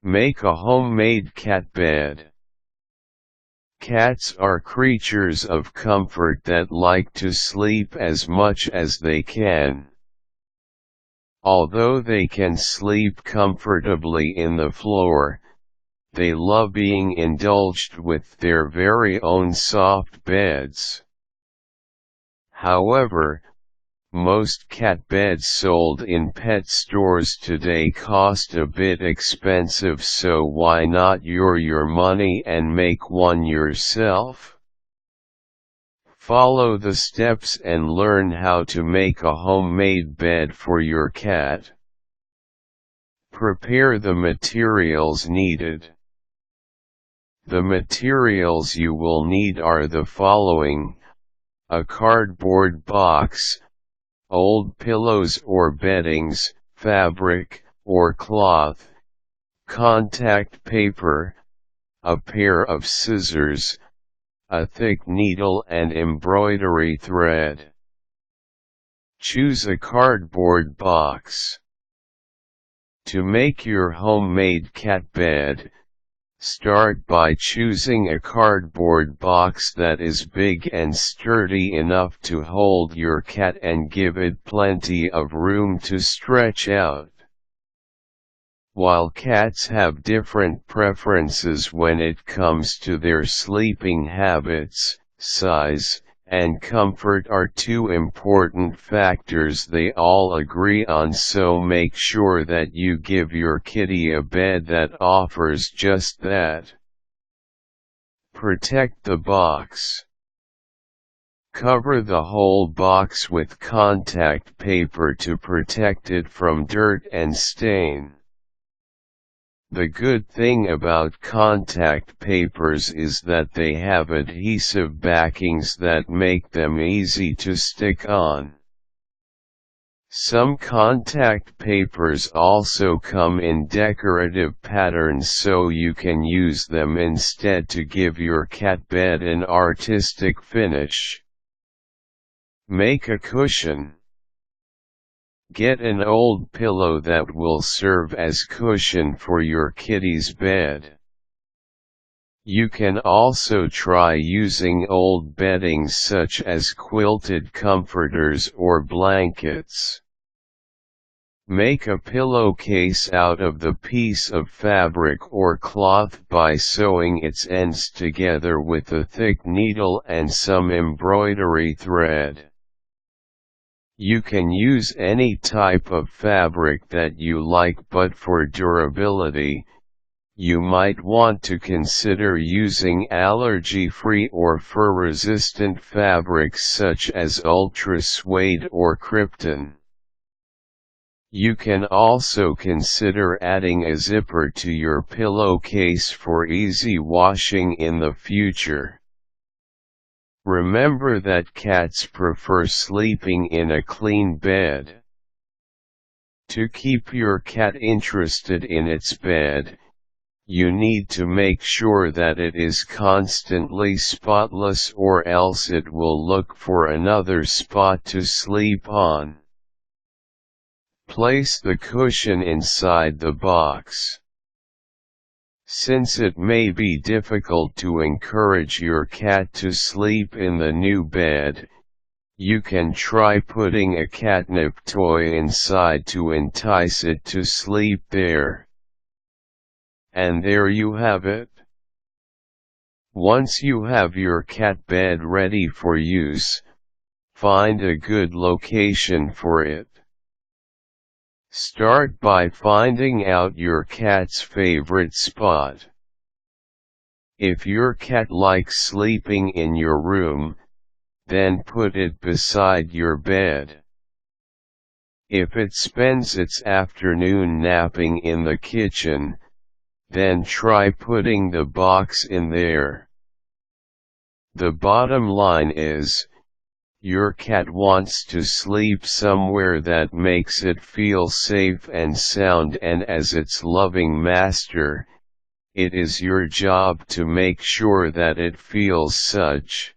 Make a homemade cat bed. Cats are creatures of comfort that like to sleep as much as they can. Although they can sleep comfortably in the floor, they love being indulged with their very own soft beds. However, most cat beds sold in pet stores today cost a bit expensive, so why not your money and make one yourself? Follow the steps and learn how to make a homemade bed for your cat. Prepare the materials needed. The materials you will need are the following: a cardboard box, old pillows or beddings, fabric or cloth, contact paper, a pair of scissors, a thick needle and embroidery thread. Choose a cardboard box. To make your homemade cat bed, start by choosing a cardboard box that is big and sturdy enough to hold your cat and give it plenty of room to stretch out. While cats have different preferences when it comes to their sleeping habits, size, and comfort are two important factors they all agree on, so make sure that you give your kitty a bed that offers just that. Protect the box. Cover the whole box with contact paper to protect it from dirt and stain. The good thing about contact papers is that they have adhesive backings that make them easy to stick on. Some contact papers also come in decorative patterns, so you can use them instead to give your cat bed an artistic finish. Make a cushion. Get an old pillow that will serve as cushion for your kitty's bed. You can also try using old beddings such as quilted comforters or blankets. Make a pillowcase out of the piece of fabric or cloth by sewing its ends together with a thick needle and some embroidery thread. You can use any type of fabric that you like, but for durability, you might want to consider using allergy-free or fur-resistant fabrics such as ultra suede or crypton. You can also consider adding a zipper to your pillowcase for easy washing in the future. Remember that cats prefer sleeping in a clean bed. To keep your cat interested in its bed, you need to make sure that it is constantly spotless, or else it will look for another spot to sleep on. Place the cushion inside the box. Since it may be difficult to encourage your cat to sleep in the new bed, you can try putting a catnip toy inside to entice it to sleep there. And there you have it. Once you have your cat bed ready for use, find a good location for it. Start by finding out your cat's favorite spot. If your cat likes sleeping in your room, then put it beside your bed. If it spends its afternoon napping in the kitchen, then try putting the box in there. The bottom line is, your cat wants to sleep somewhere that makes it feel safe and sound, and as its loving master, it is your job to make sure that it feels such.